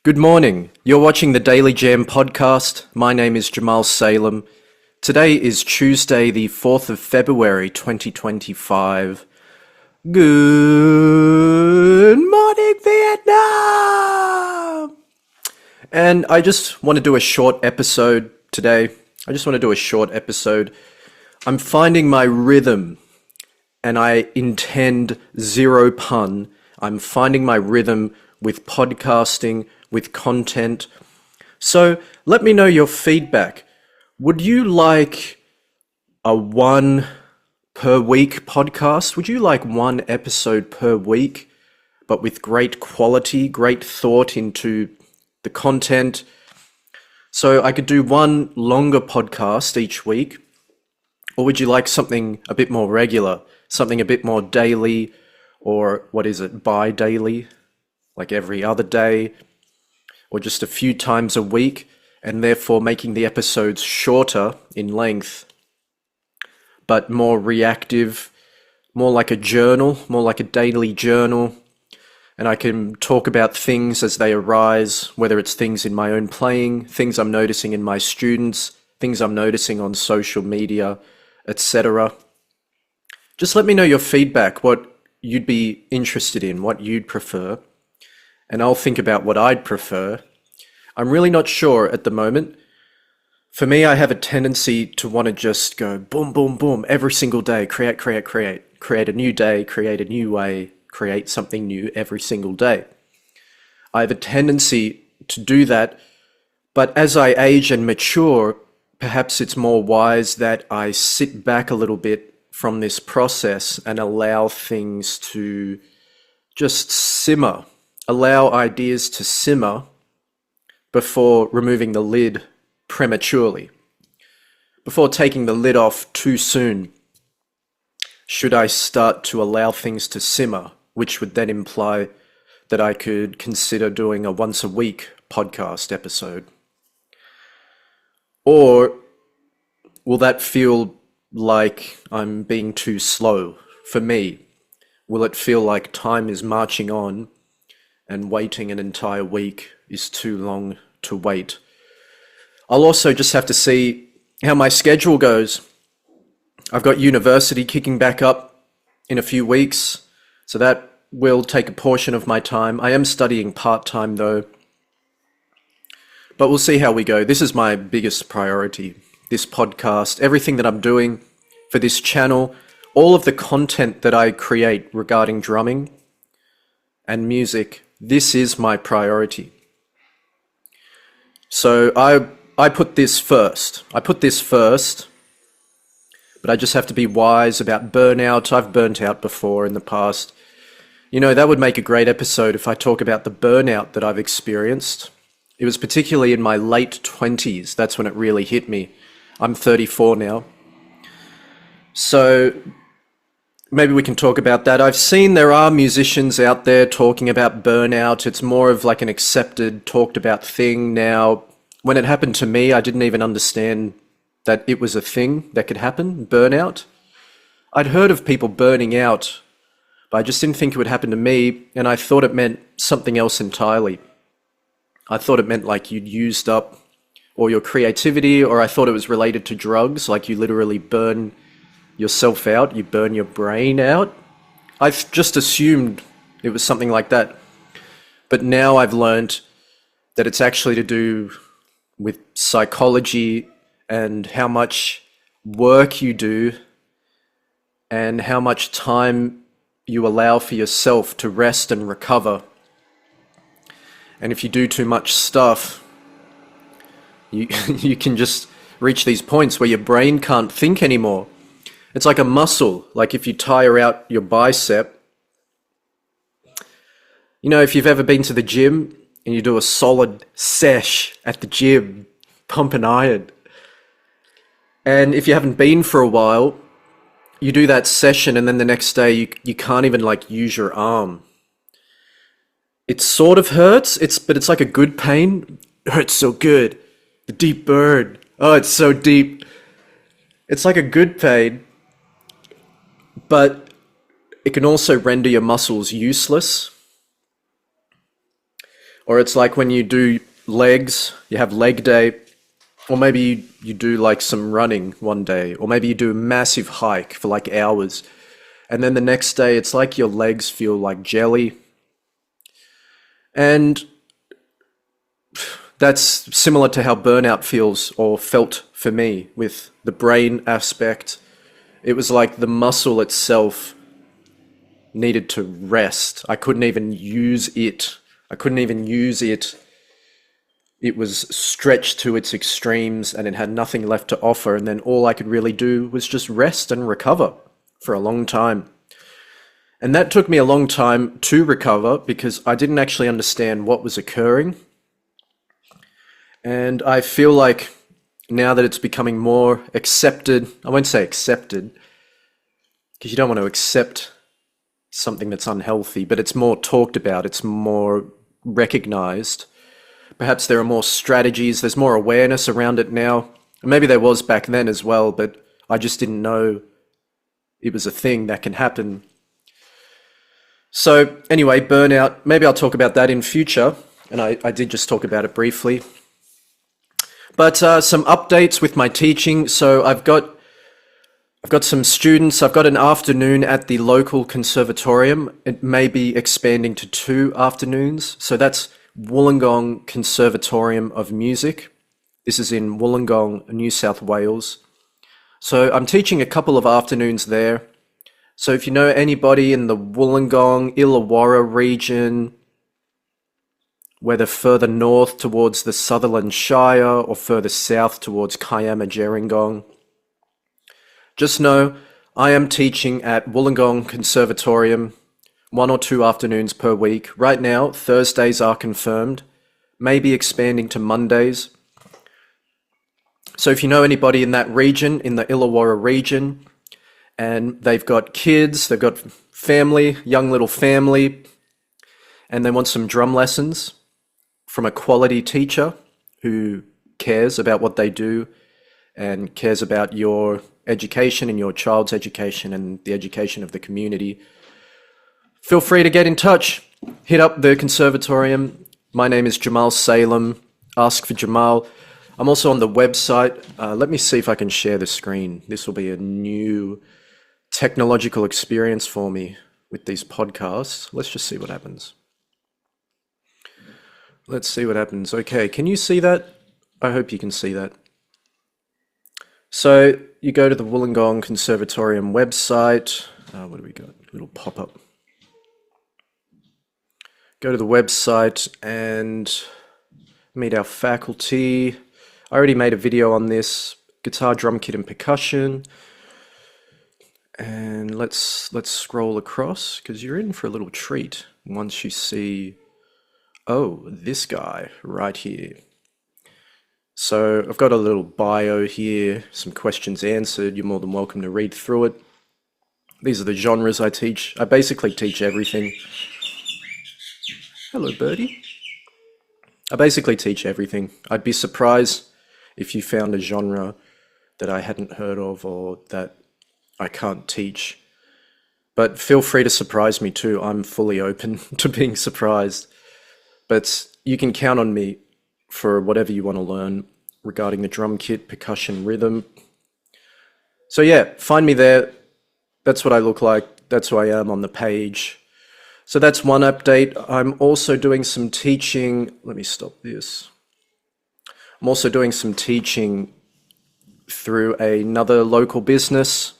Good morning. You're watching the Daily Jam podcast. My name is Jamal Salem. Today is Tuesday, the 4th of February, 2025. Good morning, Vietnam! And I just want to do a short episode today. I'm finding my rhythm, and I intend zero pun. I'm finding my rhythm with podcasting, with content. So let me know your feedback. Would you like a one per week podcast? Would you like one episode per week, but with great quality, great thought into the content? So I could do one longer podcast each week, or would you like something a bit more regular, something a bit more daily, or bi-daily, like every other day, or just a few times a week, and therefore making the episodes shorter in length, but more reactive, more like a journal, more like a daily journal. And I can talk about things as they arise, whether it's things in my own playing, things I'm noticing in my students, things I'm noticing on social media, etc. Just let me know your feedback, what you'd be interested in, what you'd prefer, and I'll think about what I'd prefer. I'm really not sure at the moment. For me, I have a tendency to want to just go boom, boom, boom, every single day, create a new day, create a new way, create something new every single day. I have a tendency to do that, but as I age and mature, perhaps it's more wise that I sit back a little bit from this process and allow things to just simmer, allow ideas to simmer before removing the lid prematurely, before taking the lid off too soon. Should I start to allow things to simmer, which would then imply that I could consider doing a once a week podcast episode? Or will that feel like I'm being too slow for me? Will it feel like time is marching on and waiting an entire week is too long to wait? I'll also just have to see how my schedule goes. I've got university kicking back up in a few weeks, so that will take a portion of my time. I am studying part-time though, but we'll see how we go. This is my biggest priority, this podcast, everything that I'm doing for this channel, all of the content that I create regarding drumming and music. This is my priority. So I put this first. But I just have to be wise about burnout. I've burnt out before in the past. You know, that would make a great episode if I talk about the burnout that I've experienced. It was particularly in my late 20s. That's when it really hit me. I'm 34 now. So maybe we can talk about that. I've seen there are musicians out there talking about burnout. It's more of like an accepted, talked about thing now. When it happened to me, I didn't even understand that it was a thing that could happen, burnout. I'd heard of people burning out, but I just didn't think it would happen to me, and I thought it meant something else entirely. I thought it meant like you'd used up all your creativity, or I thought it was related to drugs, like you literally burn yourself out, you burn your brain out. I've just assumed it was something like that. But now I've learned that it's actually to do with psychology and how much work you do and how much time you allow for yourself to rest and recover. And if you do too much stuff, you can just reach these points where your brain can't think anymore. It's like a muscle. Like if you tire out your bicep, you know, if you've ever been to the gym and you do a solid sesh at the gym, pump and iron, and if you haven't been for a while, you do that session and then the next day you can't even like use your arm. It sort of hurts, but it's like a good pain. It hurts so good. The deep burn. Oh, it's so deep. It's like a good pain, but it can also render your muscles useless. Or it's like when you do legs, you have leg day, or maybe you do like some running one day, or maybe you do a massive hike for like hours. And then the next day, it's like your legs feel like jelly. And that's similar to how burnout feels or felt for me with the brain aspect. It was like the muscle itself needed to rest. I couldn't even use it. It was stretched to its extremes and it had nothing left to offer. And then all I could really do was just rest and recover for a long time. And that took me a long time to recover because I didn't actually understand what was occurring. And I feel like now that it's becoming more accepted, I won't say accepted, because you don't want to accept something that's unhealthy, but it's more talked about, it's more recognized. Perhaps there are more strategies, there's more awareness around it now. And maybe there was back then as well, but I just didn't know it was a thing that can happen. So anyway, burnout, maybe I'll talk about that in future. And I did just talk about it briefly. But some updates with my teaching. So I've got some students. I've got an afternoon at the local conservatorium. It may be expanding to 2 afternoons. So that's Wollongong Conservatorium of Music. This is in Wollongong, New South Wales. So I'm teaching a couple of afternoons there. So if you know anybody in the Wollongong, Illawarra region, whether further north towards the Sutherland Shire or further south towards Kiama Gerringong, just know I am teaching at Wollongong Conservatorium 1 or 2 afternoons per week. Right now, Thursdays are confirmed, maybe expanding to Mondays. So if you know anybody in that region, in the Illawarra region, and they've got kids, they've got family, young little family, and they want some drum lessons from a quality teacher who cares about what they do and cares about your education and your child's education and the education of the community, feel free to get in touch. Hit up the conservatorium. My name is Jamal Salem. Ask for Jamal. I'm also on the website. Let me see if I can share the screen. This will be a new technological experience for me with these podcasts. Let's just see what happens. Let's see what happens. Okay, can you see that? I hope you can see that. So you go to the Wollongong Conservatorium website. What do we got? A little pop-up. Go to the website and meet our faculty. I already made a video on this, guitar, drum kit and percussion. And let's scroll across because you're in for a little treat once you see, oh, this guy right here. So I've got a little bio here, some questions answered. You're more than welcome to read through it. These are the genres I teach. I basically teach everything. Hello, birdie. I basically teach everything. I'd be surprised if you found a genre that I hadn't heard of or that I can't teach. But feel free to surprise me too. I'm fully open to being surprised. But you can count on me for whatever you want to learn regarding the drum kit, percussion, rhythm. So yeah, find me there. That's what I look like. That's who I am on the page. So that's one update. I'm also doing some teaching. Let me stop this. I'm also doing some teaching through another local business,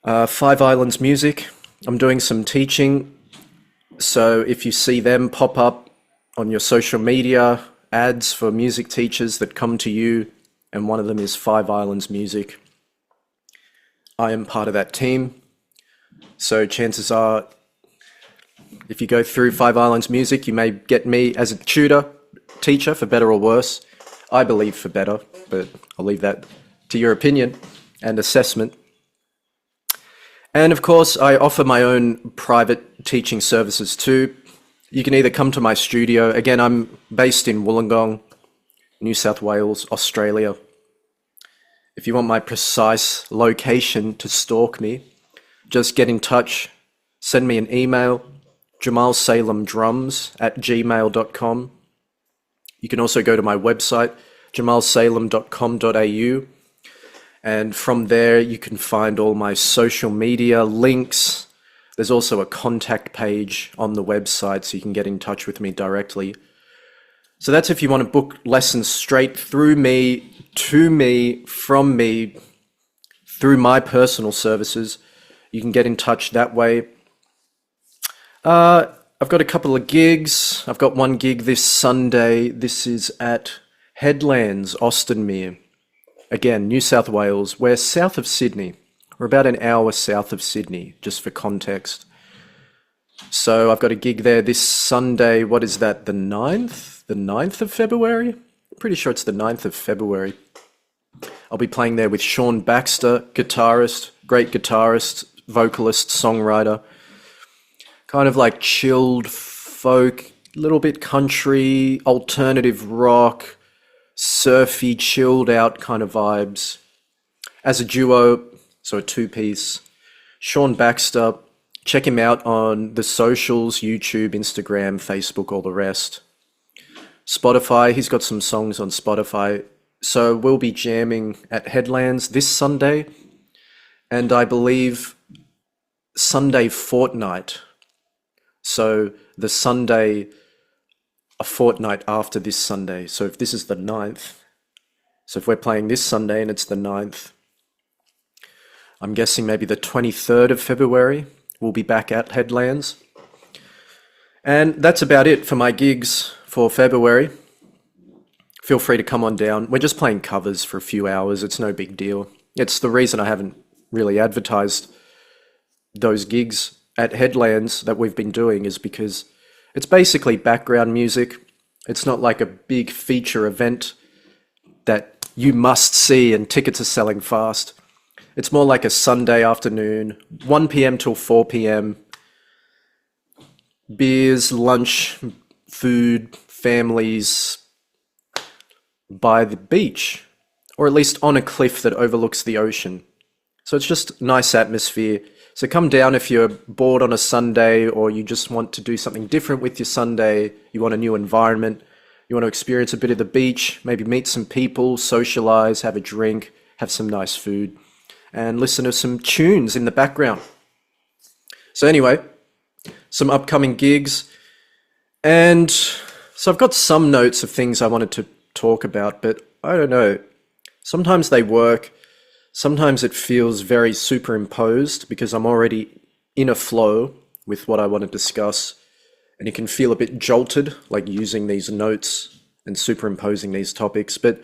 Five Islands Music. I'm doing some teaching. So if you see them pop up on your social media, ads for music teachers that come to you, and one of them is Five Islands Music, I am part of that team. So chances are, if you go through Five Islands Music, you may get me as a teacher, for better or worse. I believe for better, but I'll leave that to your opinion and assessment. And of course, I offer my own private teaching services too. You can either come to my studio. Again, I'm based in Wollongong, New South Wales, Australia. If you want my precise location to stalk me, just get in touch, send me an email, jamalsalemdrums@gmail.com. You can also go to my website, jamalsalem.com.au, and from there you can find all my social media links. There's also a contact page on the website so you can get in touch with me directly. So that's if you want to book lessons straight through me, to me, from me, through my personal services. You can get in touch that way. I've got a couple of gigs. I've got one gig this Sunday. This is at Headlands, Austinmere. Again, New South Wales. We're south of Sydney. We're about an hour south of Sydney, just for context. So I've got a gig there this Sunday. What is that, the 9th? The 9th of February? I'm pretty sure it's the 9th of February. I'll be playing there with Sean Baxter, guitarist, great guitarist, vocalist, songwriter. Kind of like chilled folk, little bit country, alternative rock, surfy, chilled out kind of vibes. As a duo, so a two-piece. Sean Baxter, check him out on the socials, YouTube, Instagram, Facebook, all the rest. Spotify, he's got some songs on Spotify. So we'll be jamming at Headlands this Sunday, and I believe Sunday fortnight. So the Sunday, a fortnight after this Sunday. So if this is the 9th, so if we're playing this Sunday and it's the 9th, I'm guessing maybe the 23rd of February, we'll be back at Headlands. And that's about it for my gigs for February. Feel free to come on down. We're just playing covers for a few hours. It's no big deal. It's the reason I haven't really advertised those gigs at Headlands that we've been doing is because it's basically background music. It's not like a big feature event that you must see and tickets are selling fast. It's more like a Sunday afternoon, 1 p.m. till 4 p.m. Beers, lunch, food, families by the beach, or at least on a cliff that overlooks the ocean. So it's just nice atmosphere. So come down if you're bored on a Sunday or you just want to do something different with your Sunday, you want a new environment, you want to experience a bit of the beach, maybe meet some people, socialize, have a drink, have some nice food, and listen to some tunes in the background. So anyway, some upcoming gigs. And so I've got some notes of things I wanted to talk about, but I don't know. Sometimes they work. Sometimes it feels very superimposed because I'm already in a flow with what I want to discuss. And you can feel a bit jolted, like using these notes and superimposing these topics. But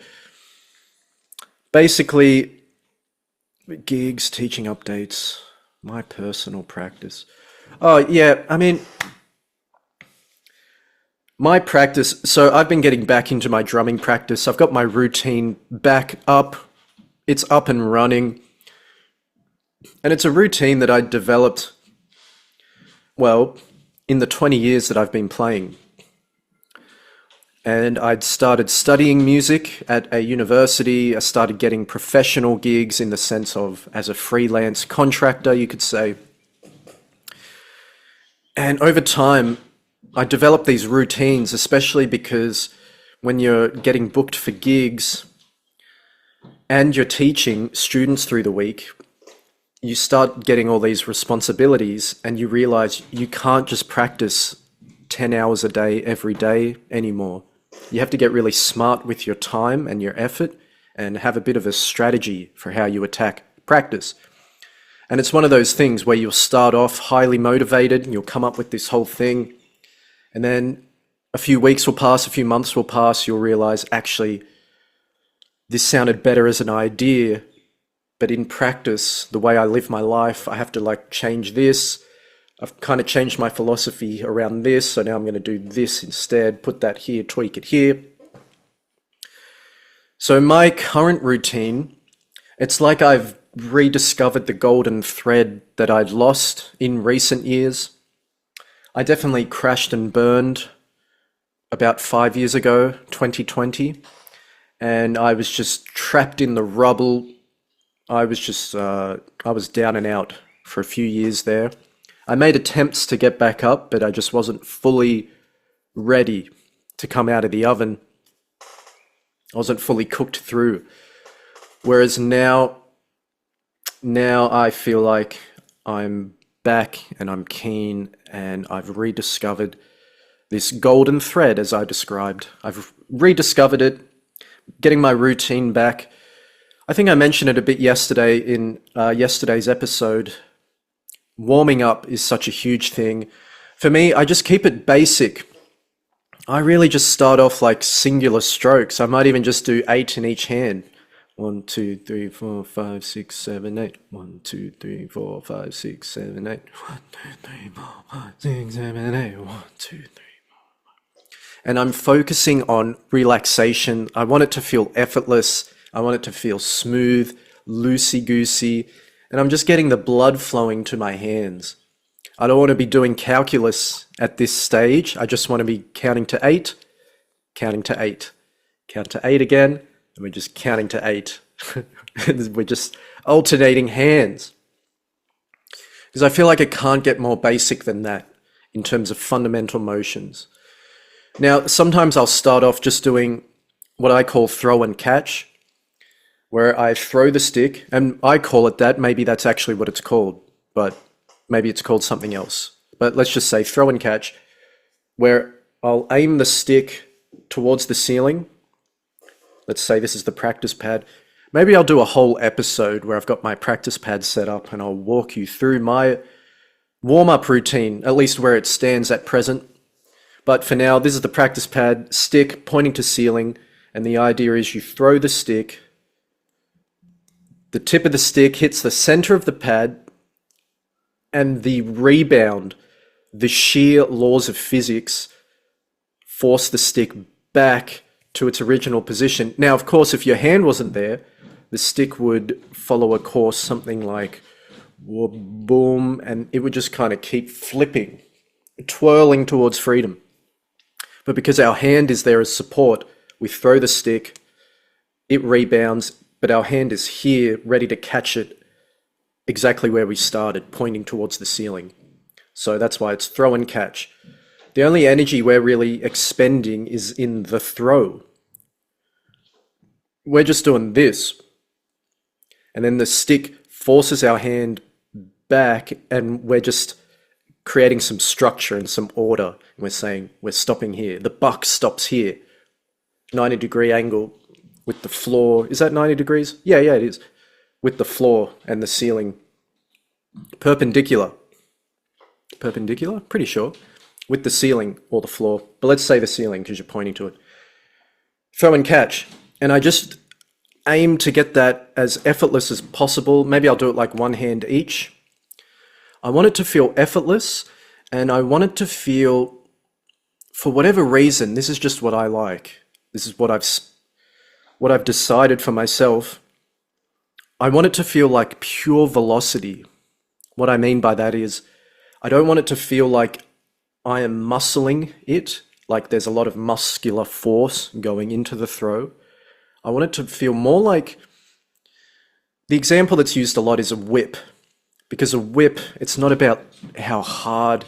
basically, gigs, teaching updates, my personal practice. Oh, yeah, I mean, my practice, so I've been getting back into my drumming practice. I've got my routine back up. It's up and running. And it's a routine that I developed, well, in the 20 years that I've been playing. And I'd started studying music at a university. I started getting professional gigs in the sense of as a freelance contractor, you could say. And over time, I developed these routines, especially because when you're getting booked for gigs and you're teaching students through the week, you start getting all these responsibilities and you realize you can't just practice 10 hours a day every day anymore. You have to get really smart with your time and your effort and have a bit of a strategy for how you attack practice. And it's one of those things where you'll start off highly motivated and you'll come up with this whole thing. And then a few weeks will pass, a few months will pass, you'll realize actually this sounded better as an idea, but in practice, the way I live my life, I have to like change this. I've kind of changed my philosophy around this, so now I'm going to do this instead, put that here, tweak it here. So my current routine, it's like I've rediscovered the golden thread that I'd lost in recent years. I definitely crashed and burned about 5 years ago, 2020, and I was just trapped in the rubble. I was down and out for a few years there. I made attempts to get back up, but I just wasn't fully ready to come out of the oven. I wasn't fully cooked through. Whereas now I feel like I'm back and I'm keen and I've rediscovered this golden thread, as I described. I've rediscovered it, getting my routine back. I think I mentioned it a bit yesterday in yesterday's episode. Warming up is such a huge thing. For me, I just keep it basic. I really just start off like singular strokes. I might even just do 8 in each hand. 1, 2, 3, 4, 5, 6, 7, 8. 1, 2, 3, 4, 5, 6, 7, 8. 1, 2, 3, 4, 5, 6, 7, 8. 1, 2, 3. And I'm focusing on relaxation. I want it to feel effortless. I want it to feel smooth, loosey-goosey. And I'm just getting the blood flowing to my hands. I don't want to be doing calculus at this stage. I just want to be counting to 8, counting to 8, count to 8 again, and we're just counting to 8. We're just alternating hands. Because I feel like it can't get more basic than that in terms of fundamental motions. Now, sometimes I'll start off just doing what I call throw and catch, where I throw the stick, and I call it that. Maybe that's actually what it's called, but maybe it's called something else. But let's just say throw and catch, where I'll aim the stick towards the ceiling. Let's say this is the practice pad. Maybe I'll do a whole episode where I've got my practice pad set up and I'll walk you through my warm-up routine, at least where it stands at present. But for now, this is the practice pad, stick pointing to ceiling, and the idea is you throw the stick, the tip of the stick hits the center of the pad, and the rebound, the sheer laws of physics, force the stick back to its original position. Now, of course, if your hand wasn't there, the stick would follow a course something like boom, and it would just kind of keep flipping, twirling towards freedom. But because our hand is there as support, we throw the stick, it rebounds, but our hand is here ready to catch it exactly where we started, pointing towards the ceiling. So that's why it's throw and catch. The only energy we're really expending is in the throw. We're just doing this. And then the stick forces our hand back and we're just creating some structure and some order. We're saying we're stopping here. The buck stops here. 90-degree angle with the floor. Is that 90 degrees? Yeah, it is. With the floor and the ceiling. Perpendicular. Perpendicular? Pretty sure. With the ceiling or the floor. But let's say the ceiling because you're pointing to it. Throw and catch. And I just aim to get that as effortless as possible. Maybe I'll do it like one hand each. I want it to feel effortless, and I want it to feel, for whatever reason, this is just what I like. This is what I've decided for myself. I want it to feel like pure velocity. What I mean by that is, I don't want it to feel like I am muscling it, like there's a lot of muscular force going into the throw. I want it to feel more like, the example that's used a lot is a whip. Because a whip, it's not about how hard,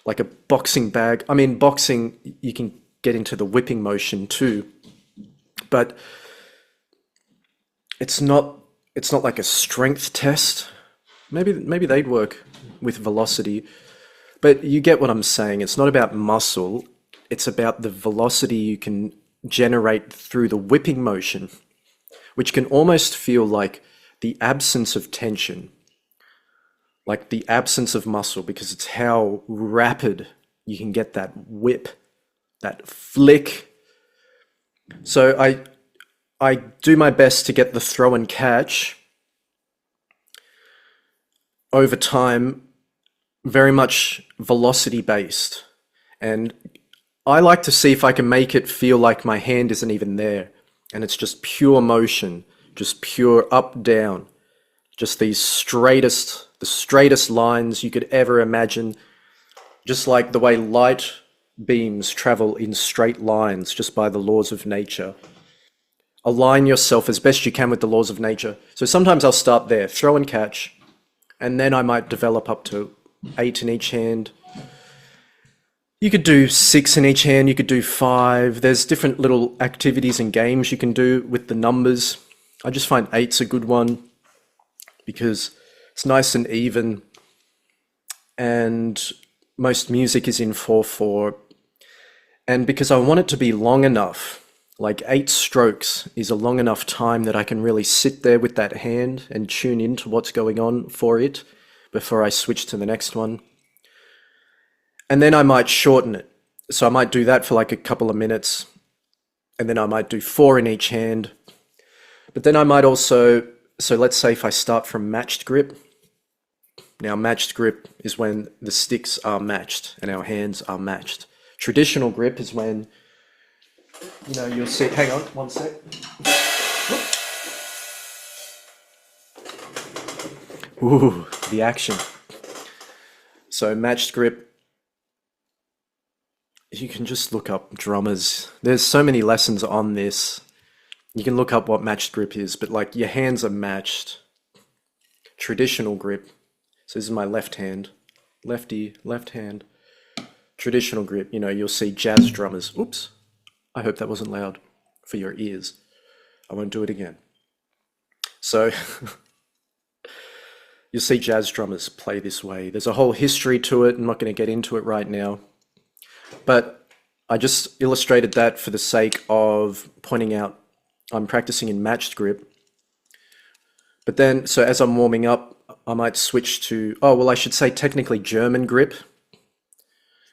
like a boxing bag. I mean, boxing, you can get into the whipping motion too. But it's not like a strength test. Maybe they'd work with velocity. But you get what I'm saying. It's not about muscle. It's about the velocity you can generate through the whipping motion, which can almost feel like the absence of tension. Like the absence of muscle, because it's how rapid you can get that whip, that flick. So I do my best to get the throw and catch over time, very much velocity based. And I like to see if I can make it feel like my hand isn't even there and it's just pure motion, just pure up, down, just the straightest lines you could ever imagine, just like the way light beams travel in straight lines just by the laws of nature. Align yourself as best you can with the laws of nature. So sometimes I'll start there, throw and catch, and then I might develop up to 8 in each hand. You could do 6 in each hand, you could do 5. There's different little activities and games you can do with the numbers. I just find 8's a good one because it's nice and even, and most music is in 4/4. And because I want it to be long enough, like 8 strokes is a long enough time that I can really sit there with that hand and tune into what's going on for it before I switch to the next one. And then I might shorten it. So I might do that for like a couple of minutes, and then I might do 4 in each hand. But then I might also, so let's say if I start from matched grip. Now matched grip is when the sticks are matched and our hands are matched. Traditional grip is when, you'll see, hang on, one sec. Ooh, the action. So matched grip, you can just look up drummers. There's so many lessons on this. You can look up what matched grip is, but like your hands are matched. Traditional grip. So this is my left hand. Lefty, left hand. Traditional grip, you'll see jazz drummers. Oops. I hope that wasn't loud for your ears. I won't do it again. So you'll see jazz drummers play this way. There's a whole history to it. I'm not going to get into it right now. But I just illustrated that for the sake of pointing out I'm practicing in matched grip. But then, so as I'm warming up, I might switch to, I should say technically German grip.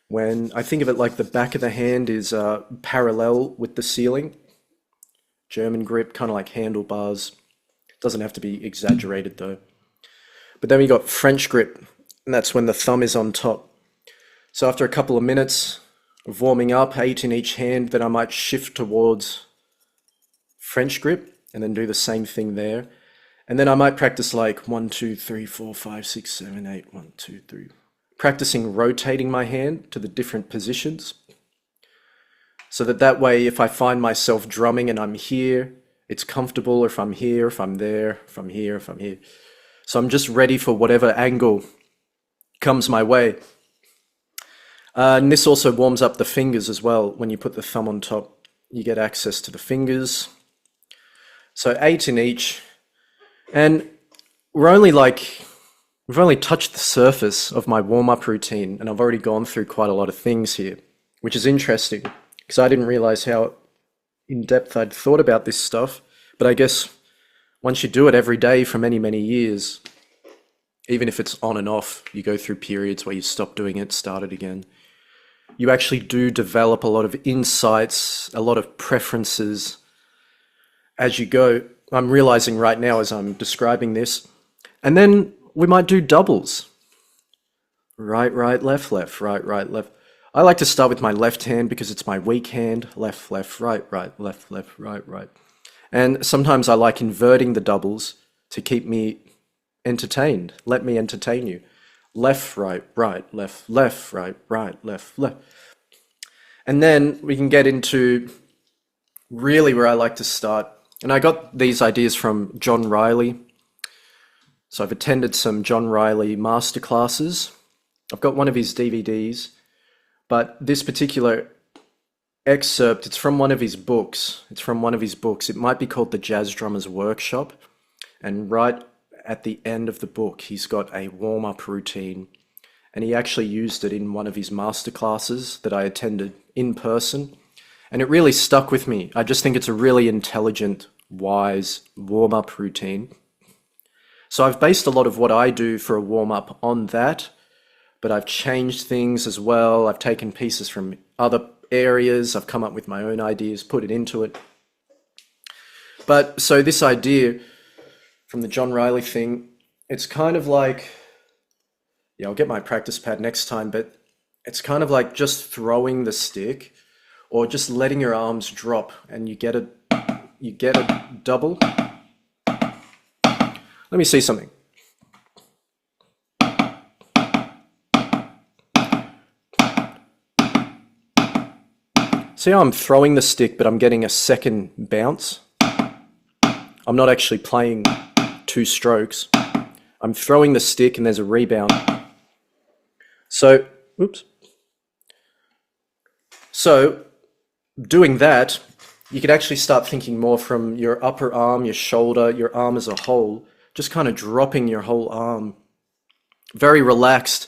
When I think of it like the back of the hand is parallel with the ceiling. German grip, kind of like handlebars. Doesn't have to be exaggerated though. But then we got French grip, and that's when the thumb is on top. So after a couple of minutes of warming up, 8 in each hand, then I might shift towards French grip and then do the same thing there. And then I might practice like 1, 2, 3, 4, 5, 6, 7, 8, 1, 2, 3. Practicing rotating my hand to the different positions. So that way, if I find myself drumming and I'm here, it's comfortable, or if I'm here, if I'm there, if I'm here, if I'm here. So I'm just ready for whatever angle comes my way. And this also warms up the fingers as well. When you put the thumb on top, you get access to the fingers. So 8 in each. And we've only touched the surface of my warm-up routine, and I've already gone through quite a lot of things here, which is interesting because I didn't realize how in depth I'd thought about this stuff. But I guess once you do it every day for many, many years, even if it's on and off, you go through periods where you stop doing it, start it again. You actually do develop a lot of insights, a lot of preferences as you go. I'm realizing right now as I'm describing this. And then we might do doubles. Right, right, left, left, right, right, left. I like to start with my left hand because it's my weak hand. Left, left, right, right, left, left, right, right. And sometimes I like inverting the doubles to keep me entertained. Let me entertain you. Left, right, right, left, left, right, right, left, left. And then we can get into really where I like to start. And I got these ideas from John Riley. So I've attended some John Riley masterclasses. I've got one of his DVDs, but this particular excerpt, it's from one of his books. It might be called The Jazz Drummer's Workshop. And right at the end of the book, he's got a warm-up routine. And he actually used it in one of his masterclasses that I attended in person. And it really stuck with me. I just think it's a really intelligent, wise warm-up routine. So I've based a lot of what I do for a warm-up on that, but I've changed things as well. I've taken pieces from other areas. I've come up with my own ideas, put it into it. But so this idea from the John Riley thing, it's kind of like, I'll get my practice pad next time, but it's kind of like just throwing the stick or just letting your arms drop and you get a double. Let me see something. See how I'm throwing the stick, but I'm getting a second bounce? I'm not actually playing 2 strokes. I'm throwing the stick and there's a rebound. So, oops. So, doing that, you could actually start thinking more from your upper arm, your shoulder, your arm as a whole, just kind of dropping your whole arm. Very relaxed.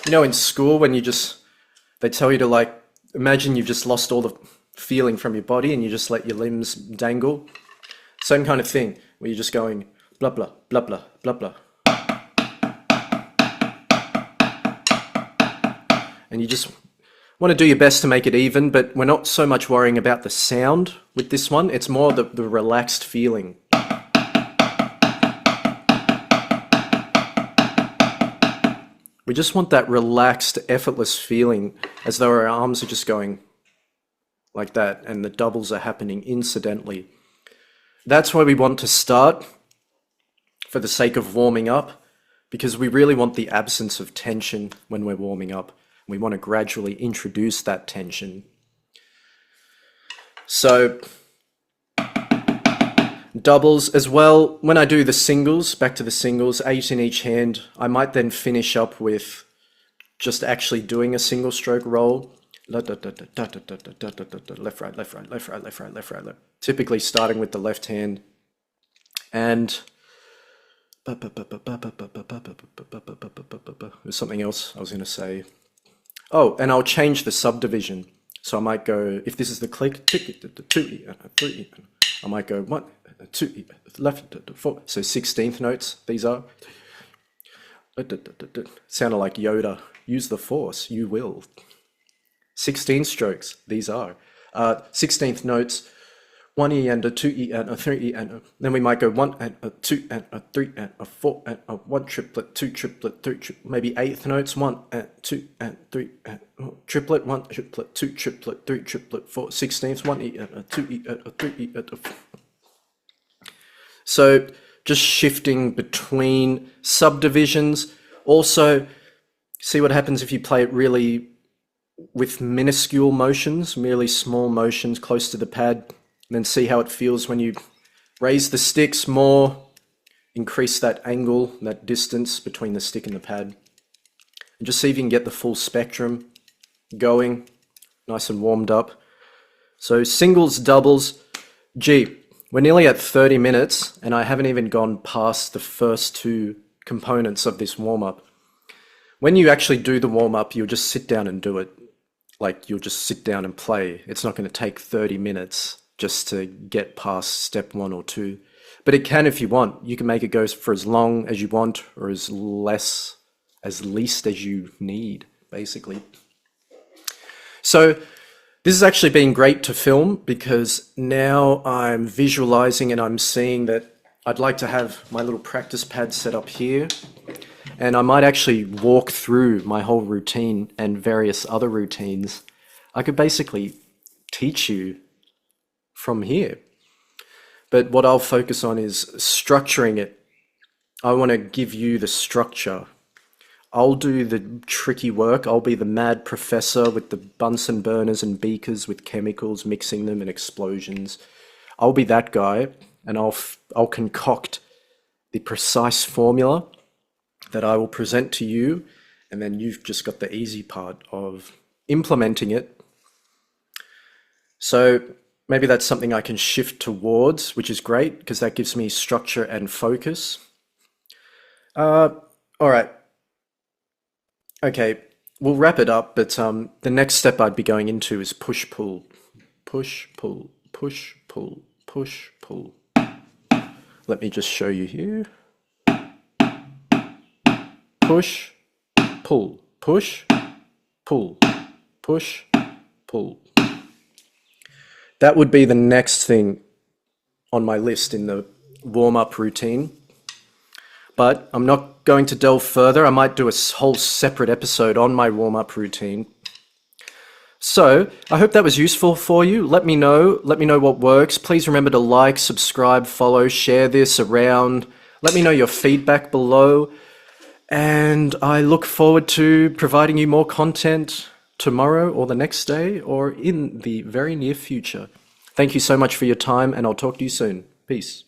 You know, in school when they tell you to like, imagine you've just lost all the feeling from your body and you just let your limbs dangle. Same kind of thing, where you're just going blah, blah, blah, blah, blah, blah. And you just want to do your best to make it even, but we're not so much worrying about the sound with this one. It's more the relaxed feeling. We just want that relaxed, effortless feeling as though our arms are just going like that and the doubles are happening incidentally. That's where we want to start for the sake of warming up, because we really want the absence of tension when we're warming up. We want to gradually introduce that tension. So, doubles as well. When I do the singles, back to the singles, 8 in each hand, I might then finish up with just actually doing a single stroke roll. Left, right, left, right, left, right, left, right, left, right, left. Typically starting with the left hand. And there's something else I was going to say. Oh, and I'll change the subdivision. So I might go, if this is the click, 2, 3, I might go 1, 2, left, 4. So 16th notes, these are. Sounded like Yoda. Use the force, you will. 16 strokes, these are. 16th notes, 1 E and a 2 E and a 3 E and a, then we might go 1 and a 2 and a 3 and a 4 and a 1 triplet, 2 triplet, 3 triplet, maybe 8th notes, 1 and 2 and 3 and triplet, 1 triplet, 2 triplet, 3 triplet, 4, 16th, 1 E and a 2 E and a 3 E and a 4. So just shifting between subdivisions. Also, see what happens if you play it really with minuscule motions, merely small motions close to the pad, and then see how it feels when you raise the sticks more, increase that angle, that distance between the stick and the pad, and just see if you can get the full spectrum going, nice and warmed up. So singles, doubles, gee, we're nearly at 30 minutes and I haven't even gone past the first 2 components of this warm-up. When you actually do the warm-up, you'll just sit down and do it. Like you'll just sit down and play. It's not going to take 30 minutes just to get past step 1 or 2. But it can if you want. You can make it go for as long as you want or as least as you need, basically. So this has actually been great to film because now I'm visualizing and I'm seeing that I'd like to have my little practice pad set up here. And I might actually walk through my whole routine and various other routines. I could basically teach you from here. But what I'll focus on is structuring it. I want to give you the structure. I'll do the tricky work. I'll be the mad professor with the Bunsen burners and beakers with chemicals, mixing them and explosions. I'll be that guy, and I'll concoct the precise formula that I will present to you, and then you've just got the easy part of implementing it. So maybe that's something I can shift towards, which is great because that gives me structure and focus. All right. Okay, we'll wrap it up, but the next step I'd be going into is push-pull. Push, pull, push, pull, push, pull. Let me just show you here. Push, pull, push, pull, push, pull. That would be the next thing on my list in the warm-up routine. But I'm not going to delve further. I might do a whole separate episode on my warm-up routine. So I hope that was useful for you. Let me know what works. Please remember to like, subscribe, follow, share this around. Let me know your feedback below. And I look forward to providing you more content tomorrow or the next day or in the very near future. Thank you so much for your time, and I'll talk to you soon. Peace.